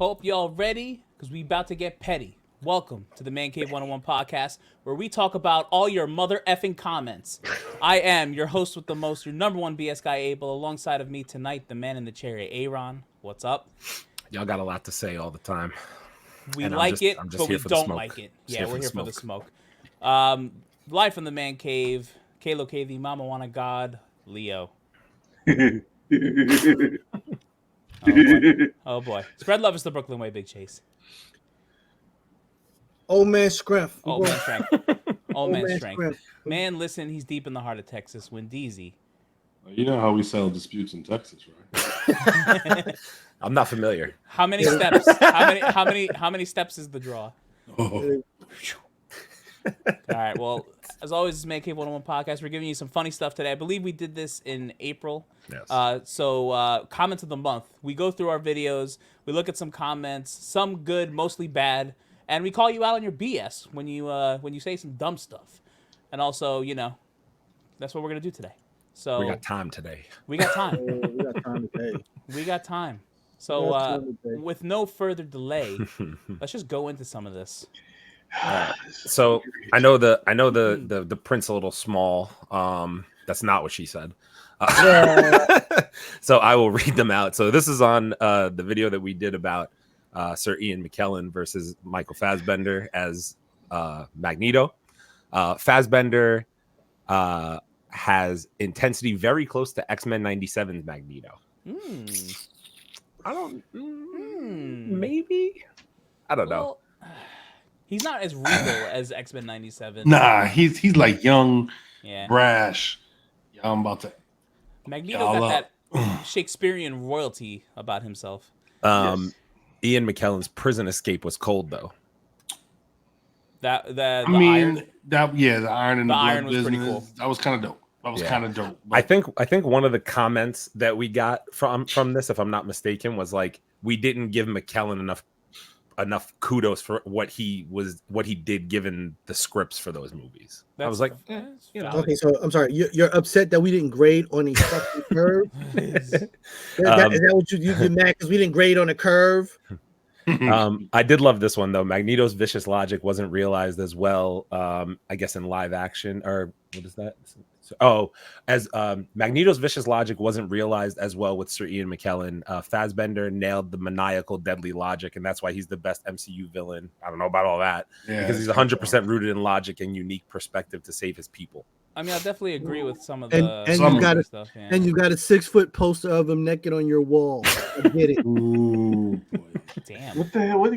Hope y'all ready, because we about to get petty. Welcome to the Mancave101 Podcast, where we talk about all your mother effing comments. I am your host with the most, your number one BS guy, Abel. Alongside of me tonight, the man in the chair, Aaron. What's up? Y'all got a lot to say all the time. We like it, but we don't like it. Yeah, we're here for the smoke. Live from the Man Cave, Kalo K, the Mama Wanna God, Leo. Oh boy. Spread love is the Brooklyn way, Big Chase. Old man strength. Old man strength. Old man strength. Man, listen, he's deep in the heart of Texas. Wendeezy. You know how we settle disputes in Texas, right? I'm not familiar. How many steps? How many steps is the draw? Oh. All right. Well, as always, it's Mancave101 Podcast. We're giving you some funny stuff today. I believe we did this in April. Yes. So comments of the month. We go through our videos. We look at some comments. Some good, mostly bad, and we call you out on your BS when you say some dumb stuff. And also, you know, that's what we're gonna do today. So we got time today. We got time. We got time today. We got time. So with no further delay, let's just go into some of this. So I know the print's a little small. That's not what she said. So I will read them out. So this is on the video that we did about Sir Ian McKellen versus Michael Fassbender as Magneto. Fassbender has intensity very close to X-Men 97's Magneto. I don't maybe. I don't know. He's not as regal as X-Men 97. Nah, he's like young, yeah, brash. Yeah, I'm about to. Magneto got that Shakespearean royalty about himself. Yes. Ian McKellen's prison escape was cold though. The iron and the iron was business. pretty cool. That was kind of dope. But I think one of the comments that we got from this, if I'm not mistaken, was like we didn't give McKellen enough kudos for what he did given the scripts for those movies. I was like, Okay, so I'm sorry. You're upset that we didn't grade on a fucking curve. Is that what you're mad because we didn't grade on a curve? I did love this one though. Magneto's vicious logic wasn't realized as well. I guess in live action, or what is that? As Magneto's vicious logic wasn't realized as well with Sir Ian McKellen. Fassbender nailed the maniacal, deadly logic, and that's why he's the best MCU villain. I don't know about all that because he's 100% rooted in logic and unique perspective to save his people. I mean, I definitely agree with some of the stuff. Yeah. And you got a 6-foot poster of him naked on your wall. I get it. Ooh, boy. Damn. What the hell? What?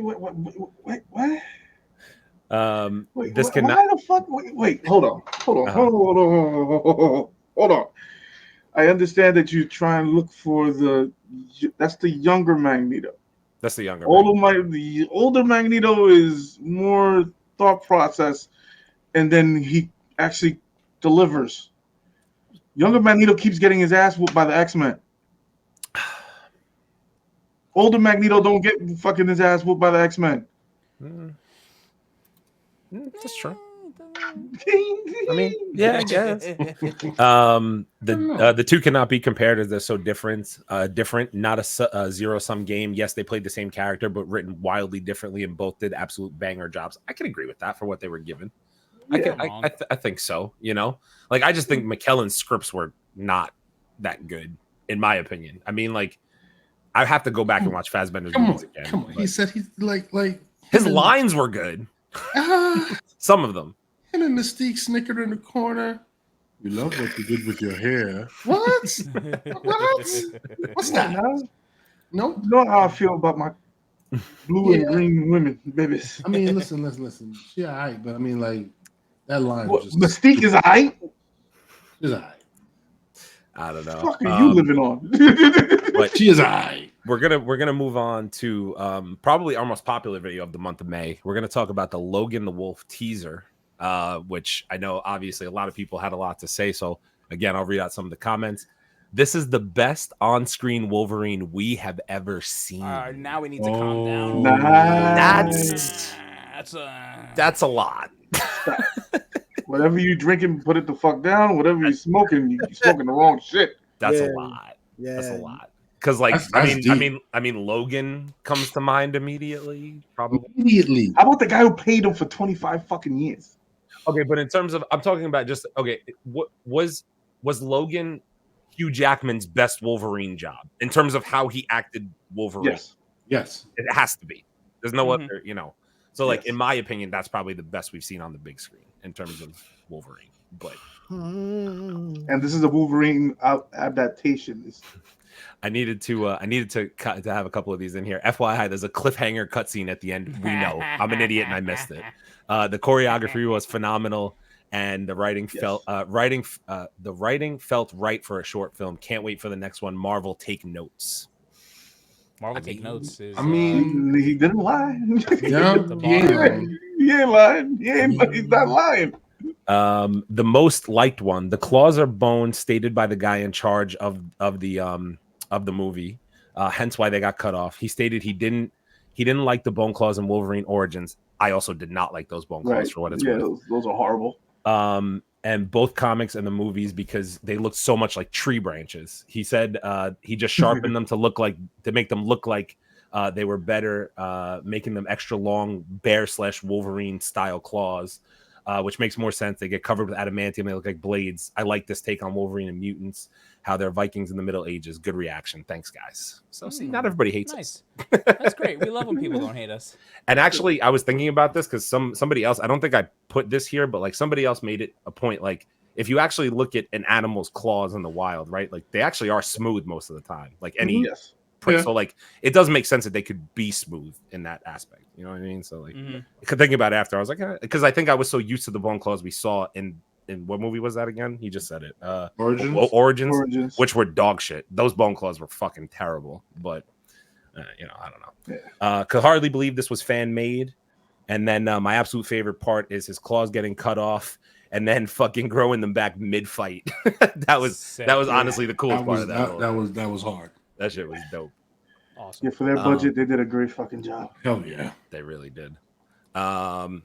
This cannot. Why the fuck? Wait, hold on. I understand that you try and look for that's the younger Magneto. That's the younger. The older Magneto is more thought process, and then he actually delivers. Younger Magneto keeps getting his ass whooped by the X-Men. Older Magneto don't get fucking his ass whooped by the X-Men. That's true. I mean, yeah, I guess. The two cannot be compared as they're so different. Not a zero-sum game. Yes, they played the same character, but written wildly differently, and both did absolute banger jobs. I can agree with that for what they were given. Yeah. I think so. You know, like I just think McKellen's scripts were not that good, in my opinion. I mean, like I have to go back and watch Fassbender's movies again. Come on, he said he's like his lines were good. Some of them. And then Mystique snickered in the corner. You love what you did with your hair. What? What's that? No. You know how I feel about my blue and green women, babies. I mean, listen. She all right, but I mean, like that line. Mystique is all right. She's all right. I don't know. What are you living on? But she is all right. We're gonna move on to probably our most popular video of the month of May. We're gonna talk about the Logan the Wolf teaser, which I know obviously a lot of people had a lot to say. So again, I'll read out some of the comments. This is the best on-screen Wolverine we have ever seen. Now we need to calm down. That's a lot. Whatever you drinking, put it the fuck down. Whatever you're smoking the wrong shit. That's a lot. Yeah. That's a lot. Because like That's I deep. mean, Logan comes to mind immediately, probably. Immediately. How about the guy who paid him for 25 fucking years? Okay, but in terms of, I'm talking about just what was Logan Hugh Jackman's best Wolverine job in terms of how he acted Wolverine? Yes, it has to be. There's no Mm-hmm. other, So like in my opinion, that's probably the best we've seen on the big screen in terms of Wolverine. But and this is a Wolverine adaptation. I needed to have a couple of these in here. FYI, there's a cliffhanger cutscene at the end. We know I'm an idiot and I missed it. The choreography was phenomenal, and the writing felt right for a short film. Can't wait for the next one. Marvel, take notes. Marvel take notes. Is, he didn't lie. Yeah, he ain't lying. He's not lying. The most liked one, the claws are bone, stated by the guy in charge of the movie, hence why they got cut off. He stated he didn't like the bone claws in Wolverine Origins. I also did not like those bone claws for what it's worth. Those are horrible. And both comics and the movies, because they looked so much like tree branches. He said he just sharpened them to make them look like they were better, making them extra long bear/Wolverine style claws. Which makes more sense. They get covered with adamantium. They look like blades. I like this take on Wolverine and mutants, how they're Vikings in the Middle Ages. Good reaction. Thanks, guys. So, see, not everybody hates us. That's great. We love when people don't hate us. And actually, I was thinking about this because somebody else, I don't think I put this here, but like somebody else made it a point. Like, if you actually look at an animal's claws in the wild, right? Like, they actually are smooth most of the time. Like, any... So like it does make sense that they could be smooth in that aspect. You know what I mean? So like I could think about it after. I was like, because I think I was so used to the bone claws we saw in what movie was that again? He just said it. Origins, which were dog shit. Those bone claws were fucking terrible. But I don't know. Could hardly believe this was fan made. And then my absolute favorite part is his claws getting cut off and then fucking growing them back mid fight. that was honestly the coolest part of that. That was hard. That shit was dope. Awesome. Yeah, for their budget, they did a great fucking job. Hell yeah, they really did. The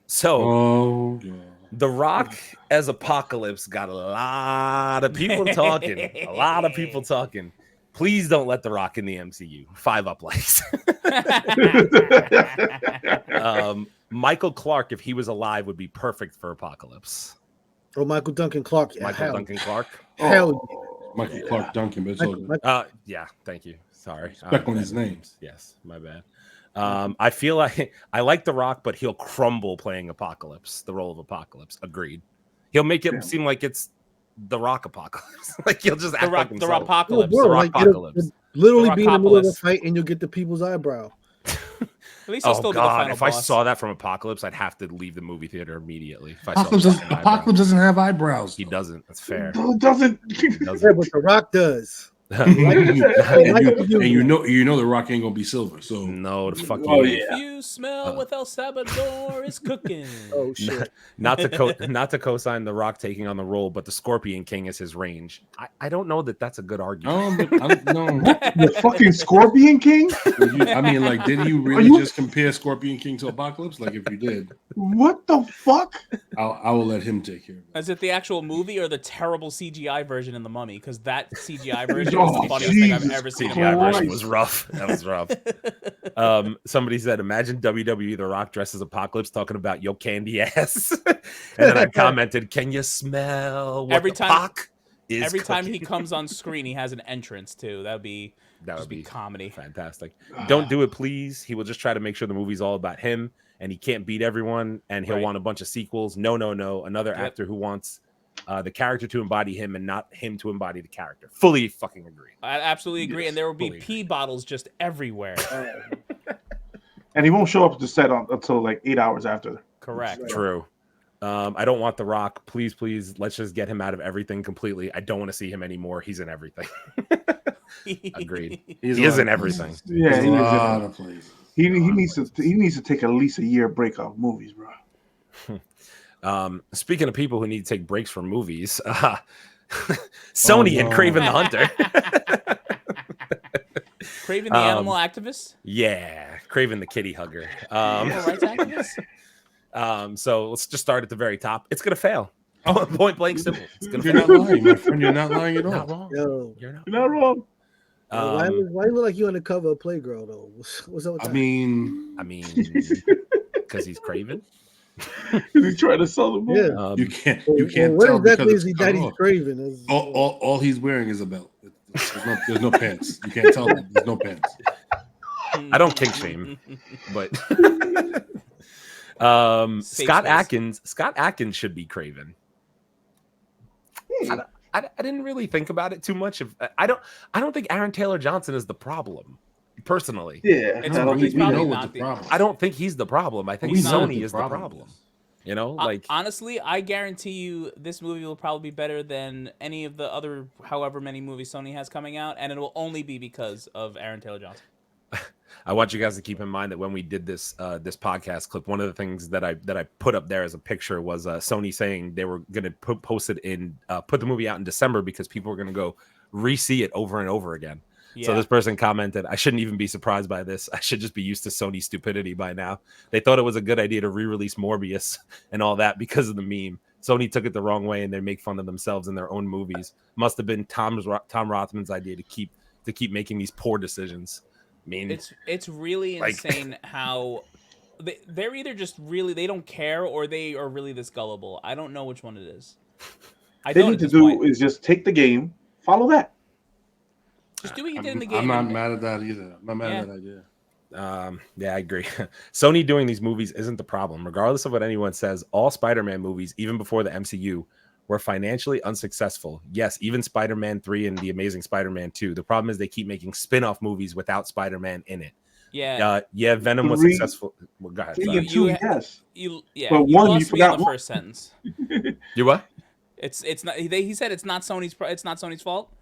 Rock as Apocalypse got a lot of people talking. Please don't let The Rock in the MCU. 5 up likes. Michael Clark, if he was alive, would be perfect for Apocalypse. Oh, Michael Duncan Clark. Yeah, Duncan Clark. Hell yeah. Michael Clark Duncan, but it's all good. Yeah, thank you. Sorry. Respect on his names. Yes, my bad. I feel like I like The Rock, but he'll crumble playing Apocalypse, the role of Apocalypse. Agreed. He'll make it seem like it's The Rock Apocalypse. Like he'll just act like himself. The Rockapocalypse. Oh, bro, the Rockapocalypse. Literally be in the middle of a fight and you'll get the people's eyebrow. At least he'll still be the final if boss. I saw that from Apocalypse, I'd have to leave the movie theater immediately. If Apocalypse doesn't have eyebrows. He doesn't. That's fair. It doesn't. Yeah, but The Rock does. And you know The Rock ain't gonna be silver. So no, the fuck If you smell what El Salvador is cooking. Oh shit! Not to co-sign The Rock taking on the role, but the Scorpion King is his range. I don't know that that's a good argument. The fucking Scorpion King. I mean, like, did you really just compare Scorpion King to Apocalypse? Like, if you did, what the fuck? I will let him take care of it. Is it the actual movie or the terrible CGI version in The Mummy? Because that CGI version was the funniest thing I've ever seen. CGI version was rough. That was rough. Somebody said, imagine WWE The Rock dressed as Apocalypse talking about your candy ass. And then I commented, can you smell what every time cooking? he comes on screen, he has an entrance too. That would be comedy. Fantastic. Don't do it, please. He will just try to make sure the movie's all about him and he can't beat everyone and he'll want a bunch of sequels. No. Another actor who wants the character to embody him and not him to embody the character. Fully fucking agree. I absolutely agree. And there will be pee bottles just everywhere. And he won't show up to set until like 8 hours after. Correct. True. I don't want The Rock. Please, let's just get him out of everything completely. I don't want to see him anymore. He's in everything. Agreed. He is in everything. Yeah, he is in places. He needs to take at least a year break off movies, bro. Speaking of people who need to take breaks from movies, Sony and Kraven the Hunter. Kraven the animal activist? Yeah, Kraven the kitty hugger. Rights activist? So let's just start at the very top. It's gonna fail. Point blank simple. It's gonna You're not lying, my friend. You're not lying at all. Not wrong. Yo. You're not wrong. Why you look like you on the cover of Playgirl though? What's up with that? I mean, because he's Kraven. He's trying to sell the movie. Yeah. You can't what tell exactly because is he that he's Kraven? All he's wearing is a belt. There's no pants. You can't tell that. There's no pants. I don't kink shame, but Scott Atkins should be Kraven. I didn't really think about it too much. I don't think Aaron Taylor Johnson is the problem, personally. Yeah, I don't think we know what the problem. I don't think he's the problem. I think Sony is the problem. You know, like honestly, I guarantee you, this movie will probably be better than any of the other however many movies Sony has coming out, and it will only be because of Aaron Taylor Johnson. I want you guys to keep in mind that when we did this this podcast clip, one of the things that I put up there as a picture was Sony saying they were going to post it in put the movie out in December because people were going to go re-see it over and over again. Yeah. So this person commented, I shouldn't even be surprised by this. I should just be used to Sony's stupidity by now. They thought it was a good idea to re-release Morbius and all that because of the meme. Sony took it the wrong way and they make fun of themselves in their own movies. Must have been Tom Rothman's idea to keep making these poor decisions. I mean, it's really insane how they're either just really they don't care or they are really this gullible. I don't know which one it is. They need to do is just take the game, follow that. Just do what you did in the game. I'm not mad at that either. I'm not mad at that idea. Yeah, I agree. Sony doing these movies isn't the problem. Regardless of what anyone says, all Spider-Man movies, even before the MCU, were financially unsuccessful. Yes, even Spider-Man 3 and The Amazing Spider-Man 2. The problem is they keep making spin-off movies without Spider-Man in it. Yeah. Venom was successful. Well, go ahead. Yes. You lost me on the first sentence. You what? It's not. He said it's not Sony's fault.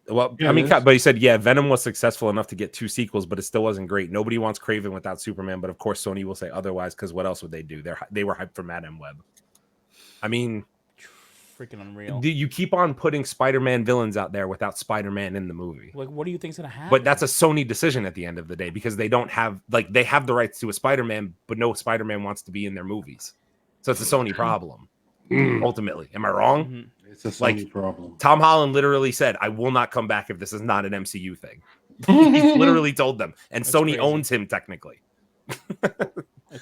Well, yeah, I mean, but he said, Venom was successful enough to get 2 sequels, but it still wasn't great. Nobody wants Kraven without Superman, but of course Sony will say otherwise because what else would they do? They were hyped for Madame Web. I mean, freaking unreal. You keep on putting Spider-Man villains out there without Spider-Man in the movie. Like, what do you think's gonna happen? But that's a Sony decision at the end of the day because they don't have they have the rights to a Spider-Man, but no Spider-Man wants to be in their movies. So it's a Sony problem. Ultimately, am I wrong? Mm-hmm. It's a Sony problem. Tom Holland literally said, "I will not come back if this is not an MCU thing." He literally told them, and that's Sony crazy. Owns him technically.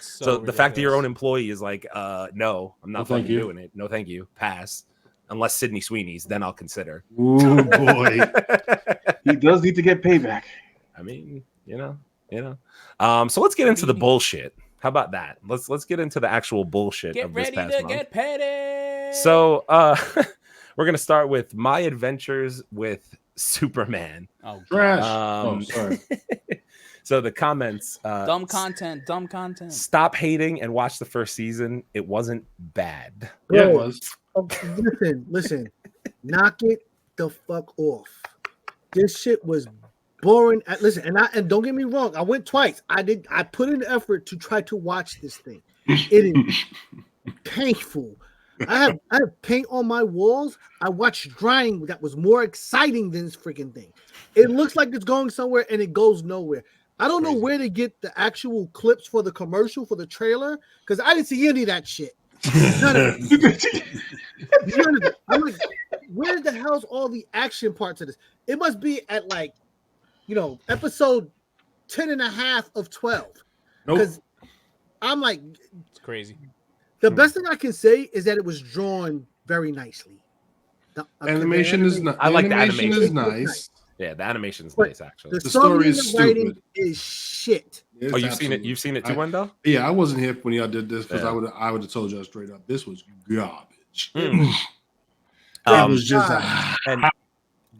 So the fact that your own employee is like, "No, I'm not doing it. No, thank you. Pass." Unless Sydney Sweeney's, then I'll consider. Oh boy, he does need to get payback. I mean, you know. So let's get into the bullshit. How about that? Let's get into the actual bullshit of this past month. Get ready to get petty. So we're gonna start with my adventures with Superman. Oh, trash. Sorry. So the comments. Dumb content. Stop hating and watch the first season. It wasn't bad. Yeah, it was. Listen. Knock it the fuck off. This shit was boring. Listen, and don't get me wrong. I went twice. I put in effort to try to watch this thing. It is painful. I have paint on my walls. I watched drying that was more exciting than this freaking thing. It looks like it's going somewhere and it goes nowhere. I don't know where to get the actual clips for the commercial for the trailer because I didn't see any of that shit. None of it. I'm like, where the hell's all the action parts of this? It must be at episode 10 and a half of 12. Because I'm like, it's crazy. The best thing I can say is that it was drawn very nicely. The animation is nice. I like the animation. Is nice. Yeah, the animation is nice actually. The story is stupid. Is shit. You've seen it? You've seen it too, Wendell? Yeah, I wasn't here when y'all did this because I would have told y'all straight up. This was garbage. It was just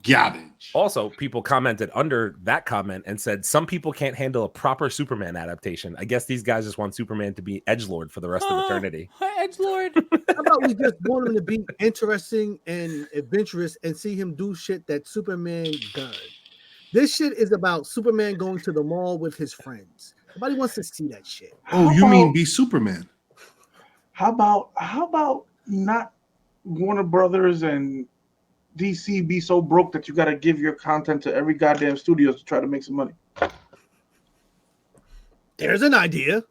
garbage. Also, people commented under that comment and said some people can't handle a proper Superman adaptation. I guess these guys just want Superman to be edgelord for the rest of eternity. Edgelord. How about we just want him to be interesting and adventurous and see him do shit that Superman does? This shit is about Superman going to the mall with his friends. Nobody wants to see that shit. Oh, you mean be Superman? How about not Warner Brothers and DC be so broke that you got to give your content to every goddamn studio to try to make some money? There's an idea.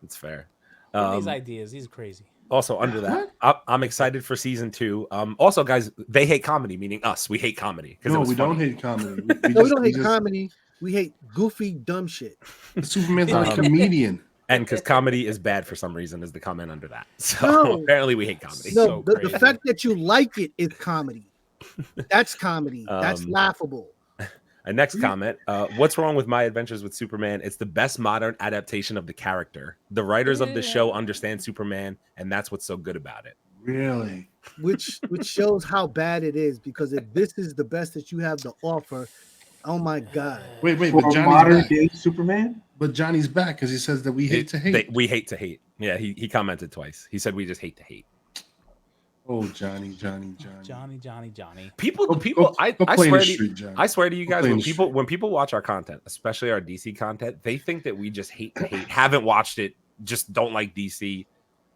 It's fair. These ideas, these are crazy. Also, under that, I'm excited for season 2. Also, guys, they hate comedy, meaning us. We hate comedy. No, we don't hate comedy. We don't hate comedy. We hate goofy, dumb shit. Superman's not a comedian. And because comedy is bad for some reason is the comment under that. So apparently we hate comedy. No, the fact that you like it is comedy. That's comedy. That's laughable. A next comment. What's wrong with My Adventures with Superman? It's the best modern adaptation of the character. The writers of the show understand Superman, and that's what's so good about it. Really? Which shows how bad it is, because if this is the best that you have to offer, oh my God. Wait, but modern day Superman? But Johnny's back because he says that we hate to hate. We hate to hate. Yeah, he commented twice. He said we just hate to hate. Oh, Johnny. People. I swear to you guys, when people watch our content, especially our DC content, they think that we just hate to hate. Haven't watched it, just don't like DC.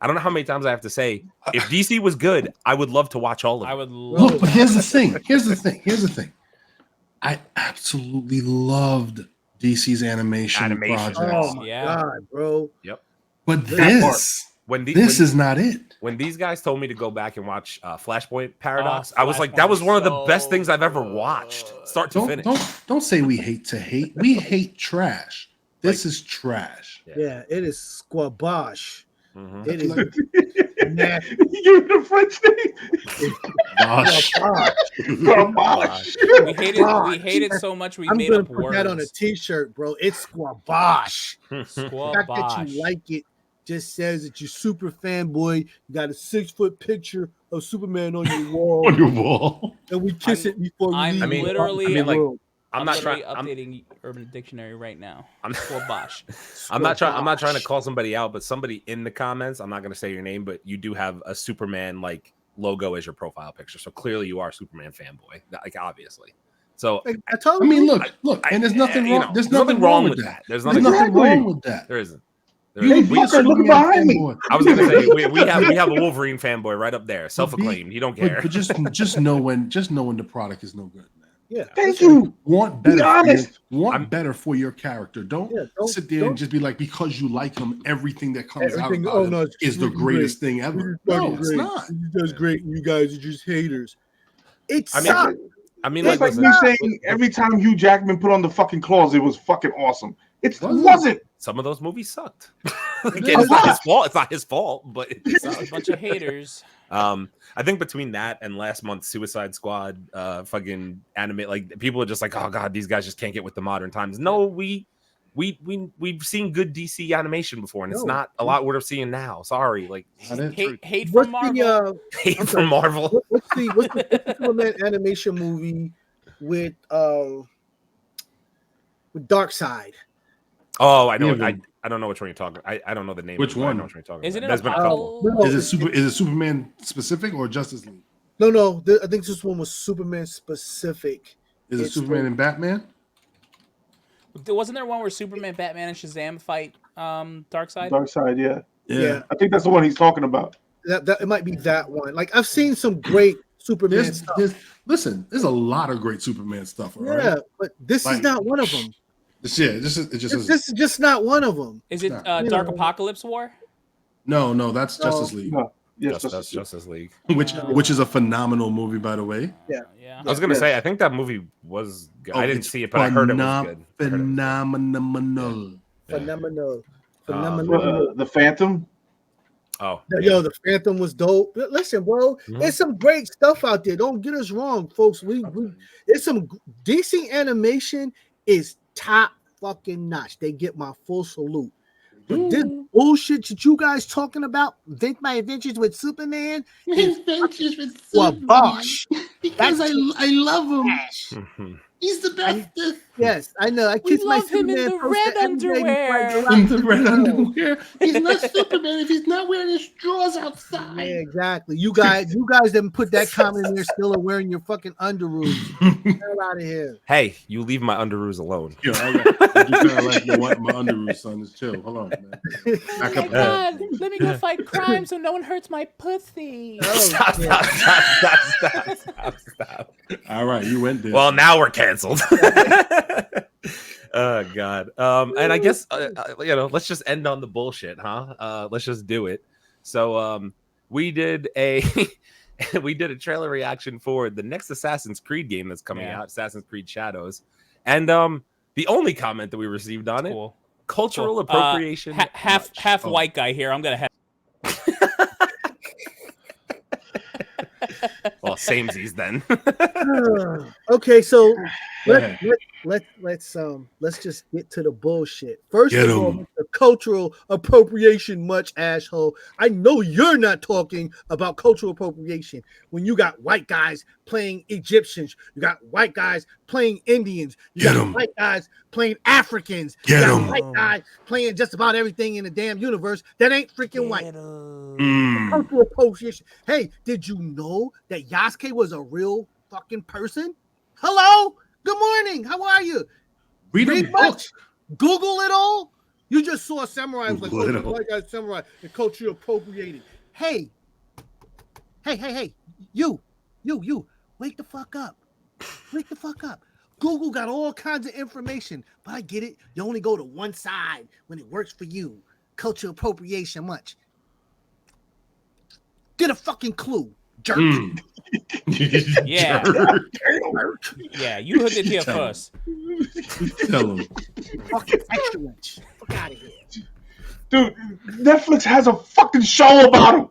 I don't know how many times I have to say, if DC was good, I would love to watch all of it. I would love. Look, but here's the thing. I absolutely loved DC's animation projects. Oh my God, bro. Yep. But this is not it. When these guys told me to go back and watch Flashpoint Paradox, I was like, that was one of the best things I've ever watched, start to finish. Don't say we hate to hate. We hate trash. This is trash. Yeah, it is squabash. Mm-hmm. It is nasty. You give it a French name? We hate it so much we I'm made gonna up put words. that on a t-shirt, bro. It's squabash. The fact that Squabash. you like it just says that you're super fanboy. You got a 6-foot picture of Superman on your wall. And we kiss it before we leave. I'm not trying. Updating Urban Dictionary right now. Squabash. I'm not trying to call somebody out, but somebody in the comments, I'm not going to say your name, but you do have a Superman like logo as your profile picture, so clearly you are a Superman fanboy, like obviously. So I mean, look, and there's nothing wrong. There's nothing wrong with that. There's nothing wrong with that. There isn't. Look behind me. I was gonna say we have a Wolverine fanboy right up there, self-acclaimed. You don't care. But just know when the product is no good, man. Yeah. Thank you. Want better for your character. Don't sit there and just be like, because you like him, everything that comes out is the greatest thing ever. No, it's not. He does great. You guys are just haters. It's it's like me saying every time Hugh Jackman put on the fucking claws, it was fucking awesome. It wasn't. Some of those movies sucked. Again, it's not his fault. It's not his fault, but it's a bunch of haters. I think between that and last month's Suicide Squad, fucking anime, like people are just like, oh god, these guys just can't get with the modern times. No, we've seen good DC animation before, and it's not a lot we're seeing now. Sorry, like hate from Marvel. Hate from Marvel. What's the Superman animation movie with Darkseid? Oh, I know. I don't know which one you're talking. I don't know the name. Which one? I know what you're talking Isn't about. it There's been a couple. Is it Superman specific or Justice League? No. I think this one was Superman specific. Is it Superman and Batman? Wasn't there one where Superman, Batman, and Shazam fight Darkseid? Darkseid, yeah. I think that's the one he's talking about. That it might be that one. Like I've seen some great Superman stuff. Listen, there's a lot of great Superman stuff. Yeah, but this is not one of them. This is just not one of them. Is it Dark Apocalypse War? No, that's Justice League. No. Yes, that's Justice League. Which is a phenomenal movie, by the way. Yeah. I was gonna say, I think that movie was good. I didn't see it, but I heard it was good. Phenomenal. The Phantom. Oh, yo, the Phantom was dope. Listen, bro, there's some great stuff out there. Don't get us wrong, folks. It's some DC animation is top fucking notch. They get my full salute. But this bullshit that you guys talking about, My Adventures with Superman, bosh. Because I love him. He's the best. Yes, I know. I kiss my him in the red underwear. In the red underwear. He's not Superman if he's not wearing his drawers outside. Yeah, exactly. You guys didn't put that comment in there. Still are wearing your fucking underoos. Hell out of here. Hey, you leave my underoos alone. Yo, I just kind of like my underoos, son. Just chill. Hold on, man. Back up. God, let me go fight crime so no one hurts my pussy. Stop. All right, you went there. Well, now we're canceled. Oh god. And I guess let's just end on the bullshit, huh? Let's just do it. So we did a we did a trailer reaction for the next Assassin's Creed game that's coming out, Assassin's Creed Shadows, and the only comment that we received on it, cultural appropriation. Half white guy here. I'm gonna have. Well, samesies then. Okay, so let's just get to the bullshit. First of all, the cultural appropriation, much asshole. I know you're not talking about cultural appropriation when you got white guys playing Egyptians, you got white guys playing Indians, you got white guys playing Africans, you got white guys playing just about everything in the damn universe that ain't freaking white. Cultural appropriation. Hey, did you know that Yasuke was a real fucking person? Hello? Good morning. How are you? Read much? Google it all? You just saw a samurai like white guy samurai and culture appropriating. Hey, you, wake the fuck up. Wake the fuck up. Google got all kinds of information, but I get it. You only go to one side when it works for you. Culture appropriation much. Get a fucking clue, jerk. Yeah. Jerk. Yeah, you heard it here first. Tell him. Fucking excellent. Fuck out of here. Dude, Netflix has a fucking show about him.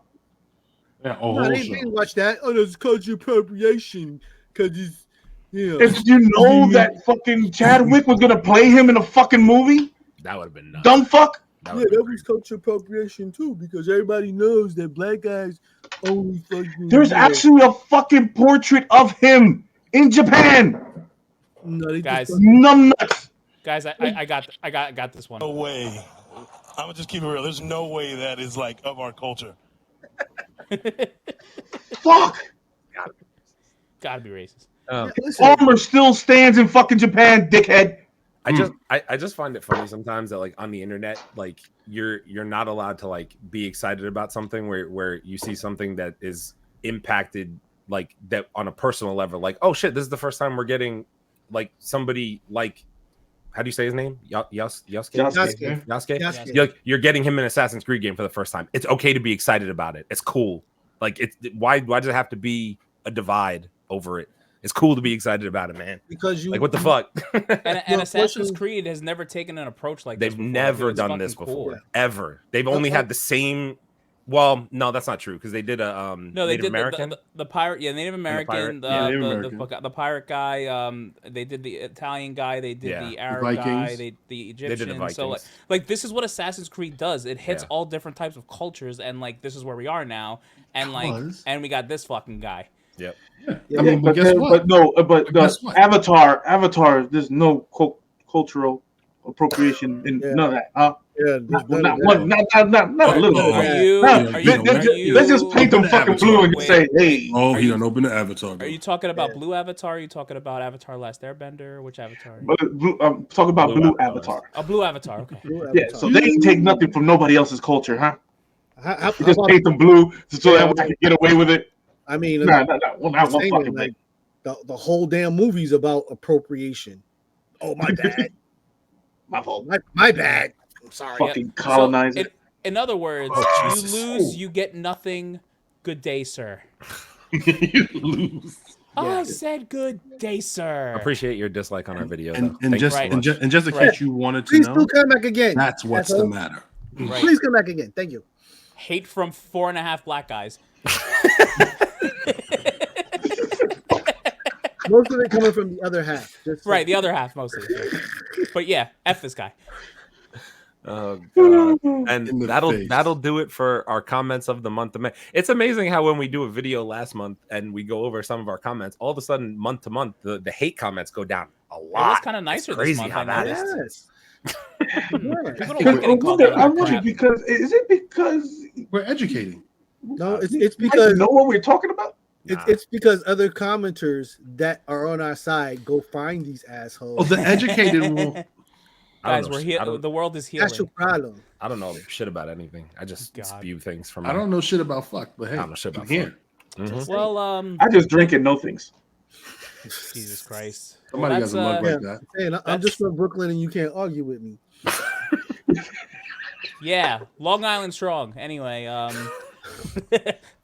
Yeah, They didn't watch that. Oh, there's culture appropriation because he's, If you know that fucking Chadwick was gonna play him in a fucking movie, that would have been nuts. Dumb fuck. That was culture appropriation too, because everybody knows that black guys only fucking. There's actually a fucking portrait of him in Japan. No, Guys, numbnuts. Guys, I got this one. No way. I'm gonna just keep it real. There's no way that is like of our culture. Fuck. Gotta be racist. Armor still stands in fucking Japan, dickhead. I just find it funny sometimes that like on the internet, like you're not allowed to like be excited about something where you see something that is impacted like that on a personal level. Like, oh shit, this is the first time we're getting like somebody like, how do you say his name? Yasuke. You're getting him in Assassin's Creed game for the first time. It's okay to be excited about it. It's cool. Like why does it have to be a divide over it? It's cool to be excited about it, man. Because you like what the fuck? and Assassin's Creed has never taken an approach like this. They've never done this before, ever. They've only had the same. Well, no, that's not true because they did a Native American. The pirate, Native American, the pirate guy. They did the Italian guy. They did the Arab guy. The Egyptian. They did the Vikings. So like this is what Assassin's Creed does. It hits all different types of cultures, and like this is where we are now. And and we got this fucking guy. Yep. I mean, but guess what? Avatar. There's no cultural appropriation in none of that. Huh? Yeah, not a little. Let's just paint them fucking blue and say, hey. Oh, he done opened the Avatar. Are you talking about Blue Avatar? Are you talking about Avatar: Last Airbender? Which Avatar? I'm talking about Blue Avatar. Oh, Blue Avatar. Okay. Yeah, so they can take nothing from nobody else's culture, huh? You just paint them blue so that we can get away with it. I mean, the whole damn movie's about appropriation. Oh, my bad. My fault. My bad. I'm sorry. Fucking colonizer. So in other words, you lose, you get nothing. Good day, sir. You lose. I said good day, sir. Appreciate your dislike on our video. And just in case you wanted to know, please come back again. That's what's the matter. Right. Please come back again. Thank you. Hate from 4.5 black guys. Most of it coming from the other half. Right, the other half mostly. But yeah, F this guy. Oh god. And that'll do it for our comments of the month of May. It's amazing how when we do a video last month and we go over some of our comments, all of a sudden month to month the hate comments go down a lot. It was kind of nicer this month. How that is. I wonder because is it because we're educating? No, it's because know what we're talking about. It's because other commenters that are on our side go find these assholes. Oh, the educated one. Guys, we're here. The world is healing. That's your problem. I don't know shit about anything. I just spew things from. I don't know shit about fuck, but hey, I don't know shit about here. Mm-hmm. Well, I just drink and know things. Jesus Christ. Somebody got some luck like that. Hey, I'm just from Brooklyn, and you can't argue with me. Yeah, Long Island strong. Anyway,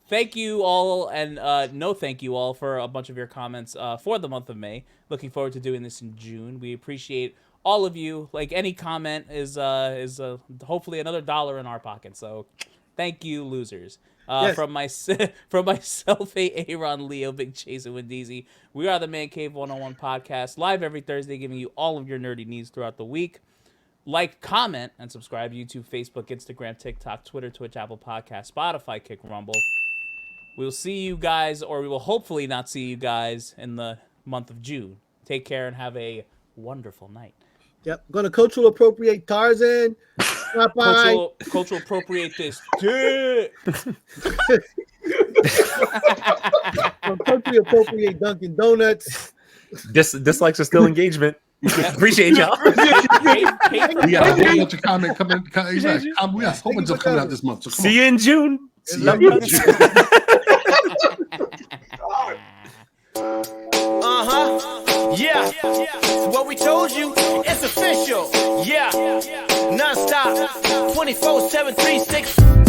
Thank you all, and no thank you all for a bunch of your comments for the month of May. Looking forward to doing this in June. We appreciate all of you. Like, any comment is hopefully another $1 in our pocket. So thank you, losers. Yes. From myself, Aaron, Leo, Big Chase, and Wendeezy, we are the Mancave101 Podcast, live every Thursday, giving you all of your nerdy needs throughout the week. Like, comment, and subscribe to YouTube, Facebook, Instagram, TikTok, Twitter, Twitch, Apple Podcasts, Spotify, Kick, Rumble. We'll see you guys, or we will hopefully not see you guys in the month of June. Take care and have a wonderful night. Yep. Gonna cultural appropriate Tarzan. Bye. Cultural appropriate this dick. Culturally appropriate Dunkin' Donuts. Dislikes are still engagement. Appreciate y'all. We got a whole bunch of comment coming. We got a whole bunch of coming out this month. So come See you in June. Love you. Yeah. What we told you, it's official. Yeah. Non-stop. 24/7, 365.